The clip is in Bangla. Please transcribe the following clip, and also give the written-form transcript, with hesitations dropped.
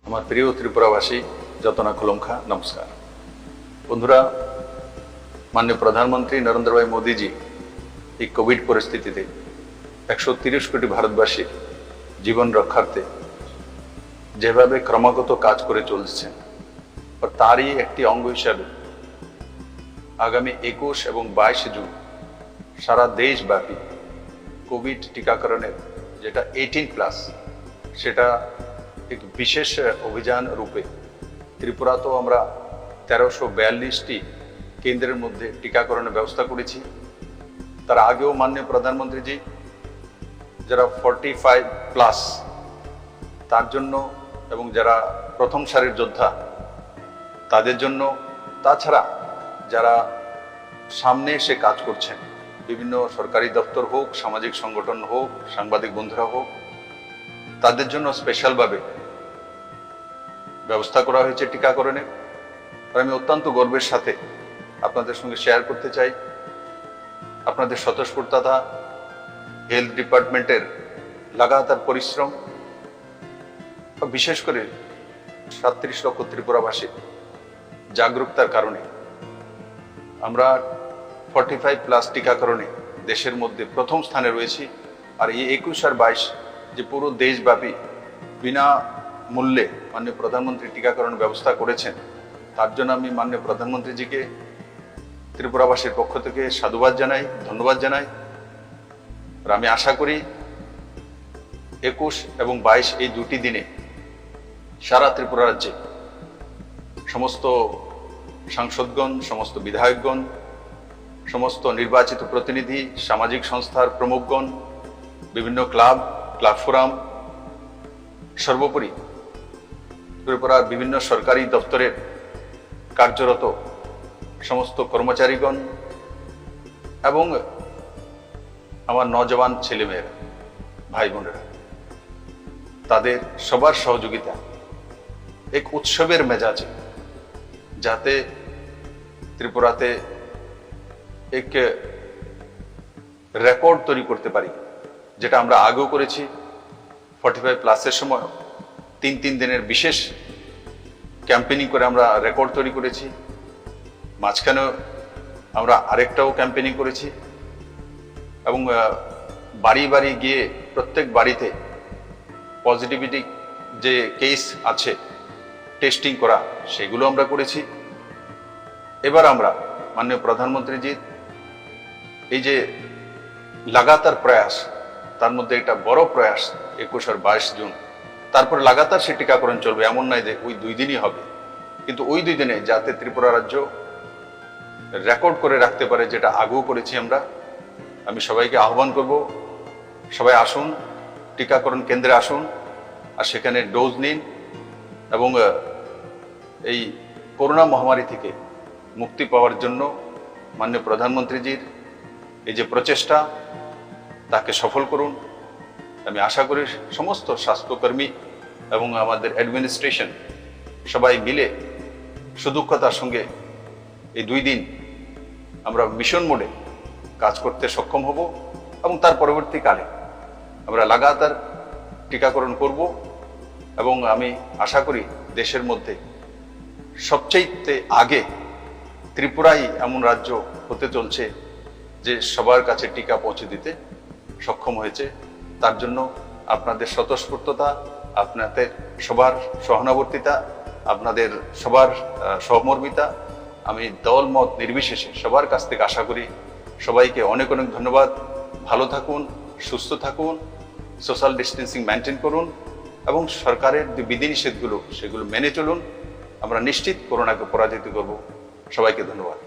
আমার প্রিয় ত্রিপুরাবাসী যতনা খুলমখা নমস্কার। বন্ধুরা, মাননীয় প্রধানমন্ত্রী নরেন্দ্র ভাই মোদীজি এই কোভিড পরিস্থিতিতে 130 কোটি ভারতবাসীর জীবন রক্ষার্থে যেভাবে ক্রমাগত কাজ করে চলছেন, তারই একটি অঙ্গ হিসাবে আগামী 21 এবং 22 জুন সারা দেশব্যাপী কোভিড টিকাকরণের যেটা 18+, সেটা এক বিশেষ অভিযান রূপে ত্রিপুরাতেও আমরা 1342টি কেন্দ্রের মধ্যে টিকাকরণের ব্যবস্থা করেছি। তার আগেও মাননীয় প্রধানমন্ত্রীজি যারা 45+ তার জন্য এবং যারা প্রথম সারির যোদ্ধা তাদের জন্য, তাছাড়া যারা সামনে এসে কাজ করছেন, বিভিন্ন সরকারি দপ্তর হোক, সামাজিক সংগঠন হোক, সাংবাদিক বন্ধুরা হোক, তাদের জন্য স্পেশালভাবে ব্যবস্থা করা হয়েছে টিকাকরণের। আর আমি অত্যন্ত গর্বের সাথে আপনাদের সঙ্গে শেয়ার করতে চাই আপনাদের স্বতঃস্ফূর্ততা, হেলথ ডিপার্টমেন্টের লাগাতার পরিশ্রম, বিশেষ করে 37 লক্ষ ত্রিপুরাবাসীর জাগরুকতার কারণে আমরা 45+ টিকাকরণে দেশের মধ্যে প্রথম স্থানে রয়েছি। আর এই 21 আর 22 যে পুরো দেশব্যাপী বিনা মূল্যে মাননীয় প্রধানমন্ত্রী টিকাকরণ ব্যবস্থা করেছেন, তার জন্য আমি মাননীয় প্রধানমন্ত্রীজিকে ত্রিপুরাবাসীর পক্ষ থেকে সাধুবাদ জানাই, ধন্যবাদ জানাই। আর আমি আশা করি 21 এবং 22 এই দুটি দিনে সারা ত্রিপুরা রাজ্যে সমস্ত সাংসদগণ, সমস্ত বিধায়কগণ, সমস্ত নির্বাচিত প্রতিনিধি, সামাজিক সংস্থার প্রমুখগণ, বিভিন্ন ক্লাব ফোরাম, সর্বোপরি ত্রিপুরার বিভিন্ন সরকারি দপ্তরের কার্যরত সমস্ত কর্মচারীগণ এবং আমার নজওয়ান ছেলেমেয়েরা, ভাই বোনেরা, তাদের সবার সহযোগিতা এক উৎসবের মেজাজে, যাতে ত্রিপুরাতে এক রেকর্ড তৈরি করতে পারি, যেটা আমরা আগেও করেছি। 45+এর সময় 3 দিনের বিশেষ ক্যাম্পেইনিং করে আমরা রেকর্ড তৈরি করেছি। মাঝখানে আমরা আরেকটাও ক্যাম্পেইনিং করেছি এবং বাড়ি বাড়ি গিয়ে প্রত্যেক বাড়িতে পজিটিভিটি যে কেস আছে টেস্টিং করা, সেগুলো আমরা করেছি। এবার আমরা মাননীয় প্রধানমন্ত্রীজির এই যে লাগাতার প্রয়াস, তার মধ্যে একটা বড় প্রয়াস 21 আর 22 জুন, তারপর লাগাতার সে টিকাকরণ চলবে। এমন নয় যে ওই 2 দিনই হবে, কিন্তু ওই 2 দিনে যাতে ত্রিপুরা রাজ্য রেকর্ড করে রাখতে পারে, যেটা আগেও করেছি আমরা। আমি সবাইকে আহ্বান করব, সবাই আসুন, টিকাকরণ কেন্দ্রে আসুন, আর সেখানে ডোজ নিন এবং এই করোনা মহামারী থেকে মুক্তি পাওয়ার জন্য মাননীয় প্রধানমন্ত্রীজির এই যে প্রচেষ্টা, তাকে সফল করুন। আমি আশা করি সমস্ত স্বাস্থ্যকর্মী এবং আমাদের অ্যাডমিনিস্ট্রেশন সবাই মিলে সুদক্ষতার সঙ্গে এই 2 দিন আমরা মিশন মোডে কাজ করতে সক্ষম হব এবং তার পরবর্তীকালে আমরা লাগাতার টিকাকরণ করব। এবং আমি আশা করি দেশের মধ্যে সবচেয়ে আগে ত্রিপুরাই এমন রাজ্য হতে চলছে যে সবার কাছে টিকা পৌঁছে দিতে সক্ষম হয়েছে। তার জন্য আপনাদের স্বতঃস্ফূর্ততা, আপনাদের সবার সহানুভূতিতা, আপনাদের সবার সহমর্মিতা আমি দলমত নির্বিশেষে সবার কাছ থেকে আশা করি। সবাইকে অনেক অনেক ধন্যবাদ। ভালো থাকুন, সুস্থ থাকুন, সোশ্যাল ডিস্টেন্সিং মেনটেন করুন এবং সরকারের যে বিধিনিষেধগুলো সেগুলো মেনে চলুন। আমরা নিশ্চিত করোনাকে পরাজিত করব। সবাইকে ধন্যবাদ।